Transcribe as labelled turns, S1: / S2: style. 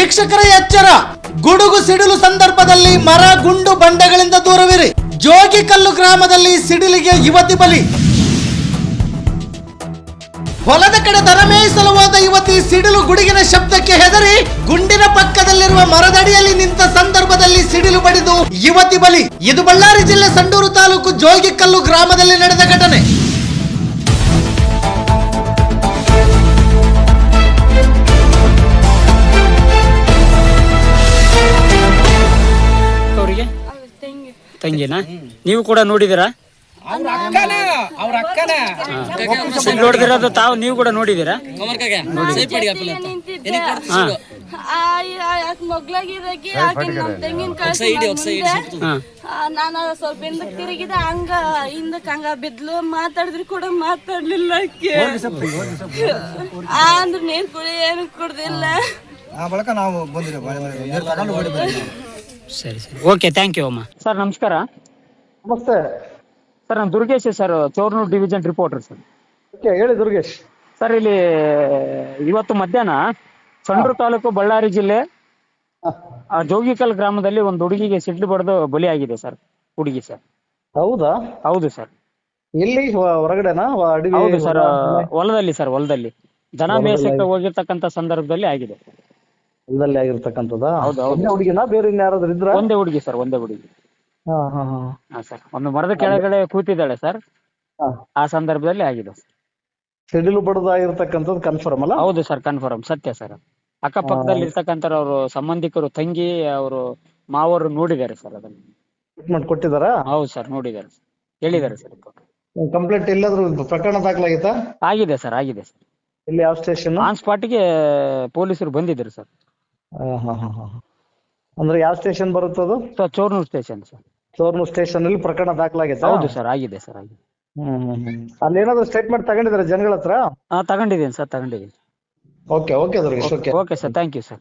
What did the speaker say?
S1: ವೀಕ್ಷಕರ ಎಚ್ಚರ, ಗುಡುಗು ಸಿಡಿಲು ಸಂದರ್ಭದಲ್ಲಿ ಮರ ಗುಂಡು ಬಂಡೆಗಳಿಂದ ದೂರವಿರಿ. ಜೋಗಿಕಲ್ಲು ಗ್ರಾಮದಲ್ಲಿ ಸಿಡಿಲಿಗೆ ಯುವತಿ ಬಲಿ. ಹೊಲದ ಕಡೆ ದನ ಮೇಯಿಸಲು ಹೋದ ಯುವತಿ ಸಿಡಿಲು ಗುಡುಗಿನ ಶಬ್ದಕ್ಕೆ ಹೆದರಿ ಗುಂಡಿನ ಪಕ್ಕದಲ್ಲಿರುವ ಮರದಡಿಯಲ್ಲಿ ನಿಂತ ಸಂದರ್ಭದಲ್ಲಿ ಸಿಡಿಲು ಬಡಿದು ಯುವತಿ ಬಲಿ. ಇದು ಬಳ್ಳಾರಿ ಜಿಲ್ಲೆ ಸಂಡೂರು ತಾಲೂಕು ಜೋಗಿಕಲ್ಲು ಗ್ರಾಮದಲ್ಲಿ ನಡೆದ ಘಟನೆ.
S2: ತಂಗಿನಾ? ನೀವು ಕೂಡ ನೋಡಿದಿರಾ? ನೋಡಿದಿರೋದು ತಾವು ನೀವು ಕೂಡ ನೋಡಿದಿರಾ?
S3: ನಾನು ಸ್ವಲ್ಪ ಹಿಂದಕ್ಕೆ ತಿರುಗಿದೆ, ಹಿಂದಕ್ಕೆ ಹಂಗ ಬಿದ್ಲು. ಮಾತಾಡಿದ್ರು ಕೂಡ ಮಾತಾಡ್ಲಿಲ್ಲ. ಅಂದ್ರೆ ನೀರ್ ಕುಡಿ ಏನು ಕುಡ್ದಿಲ್ಲ.
S2: ಸರಿ ಸರಿ, ಓಕೆ, ಥ್ಯಾಂಕ್ ಯು ಅಮ್ಮ. ಸರ್ ನಮಸ್ಕಾರ.
S4: ನಮಸ್ತೆ
S2: ಸರ್ ನಾನು Durgesh sir, Chornur division reporter sir.
S4: Okay, ಹೇಳಿ ದುರ್ಗೇಶ್.
S2: ಸರ್ ಇಲ್ಲಿ ಇವತ್ತು ಮಧ್ಯಾಹ್ನ ಸಂಡೂರು ತಾಲೂಕು ಬಳ್ಳಾರಿ ಜಿಲ್ಲೆ ಜೋಗಿಕಲ್ ಗ್ರಾಮದಲ್ಲಿ ಒಂದು ಹುಡುಗಿಗೆ ಸಿಡ್ಲು ಬಡ್ದು ಬಲಿಯಾಗಿದೆ ಸರ್. ಹುಡುಗಿ ಸರ್.
S4: ಹೌದಾ?
S2: ಹೌದು ಸರ್.
S4: ಎಲ್ಲಿ, ಹೊರಗಡೆನಾ?
S2: ಹೌದು ಸರ್, ಹೊಲದಲ್ಲಿ ಸರ್, ಹೊಲದಲ್ಲಿ ದನ ಮೇಸಕ್ಕೆ ಹೋಗಿರ್ತಕ್ಕಂಥ ಸಂದರ್ಭದಲ್ಲಿ ಆಗಿದೆ.
S4: ಹೊಲದಲ್ಲಿ ಆಗಿರ್ತಕ್ಕಂಥದ್ದಾ?
S2: ಹೌದು ಹೌದು.
S4: ಹುಡುಗಿನ ಬೇರೆ ಇನ್ಯಾರಾದ್ರೂ ಇದ್ರ?
S2: ಒಂದೇ ಹುಡುಗಿ ಸರ್, ಒಂದೇ ಹುಡುಗಿ. ಹಾ ಸರ್, ಒಂದು ಮರದ ಕೆಳಗಡೆ ಕೂತಿದ್ದಾಳೆ ಸರ್. ಆ ಸಂದರ್ಭದಲ್ಲಿ ಆಗಿದೆ.
S4: ಸಿಡಿಲು ಬಡದ ಆಗಿರ್ತಕ್ಕಂಥದ್ದು ಕನ್ಫರ್ಮ್ ಅಲ್ಲ?
S2: ಹೌದು ಸರ್, ಕನ್ಫರ್ಮ್, ಸತ್ಯ ಸರ್. ಅಕ್ಕಪಕ್ಕದಲ್ಲಿ ಇರ್ತಕ್ಕಂಥ ಅವರು ಸಂಬಂಧಿಕರು, ತಂಗಿ, ಅವರು ಮಾವರು ನೋಡಿದ್ದಾರೆ ಸರ್ ಅದನ್ನು.
S4: ಟ್ರೀಟ್ಮೆಂಟ್ ಕೊಟ್ಟಿದ್ದಾರಾ?
S2: ಹೌದು ಸರ್, ನೋಡಿದ್ದಾರೆ, ಹೇಳಿದ್ದಾರೆ ಸರ್.
S4: ಕಂಪ್ಲೇಂಟ್ ಎಲ್ಲಾದ್ರೂ ಪ್ರಕರಣ ದಾಖಲಾಗಿತ್ತಾ?
S2: ಆಗಿದೆ ಸರ್, ಆಗಿದೆ ಸರ್.
S4: ಇಲ್ಲಿ ಯಾವ ಸ್ಟೇಷನ್?
S2: ಆನ್ ಸ್ಪಾಟ್ಗೆ ಪೊಲೀಸರು ಬಂದಿದ್ರು ಸರ್.
S4: ಅಂದ್ರೆ ಯಾವ ಸ್ಟೇಷನ್ ಬರುತ್ತದು?
S2: Sir Chornur station sir.
S4: Chornur station ಅಲ್ಲಿ ಪ್ರಕರಣ ದಾಖಲಾಗಿತ್ತಾ?
S2: ಹೌದು ಸರ್, ಆಗಿದೆ ಸರ್, ಆಗಿದೆ.
S4: ಅಲ್ಲಿ ಏನಾದ್ರು ಸ್ಟೇಟ್ಮೆಂಟ್ ತಗೊಂಡಿದ್ದಾರೆ ಜನಗಳ ಹತ್ರ?
S2: ತಗೊಂಡಿದ್ದೀನಿ ಸರ್, ತಗೊಂಡಿದ್ದೀನಿ.
S4: Okay okay Durgesh, okay
S2: okay sir, thank you sir.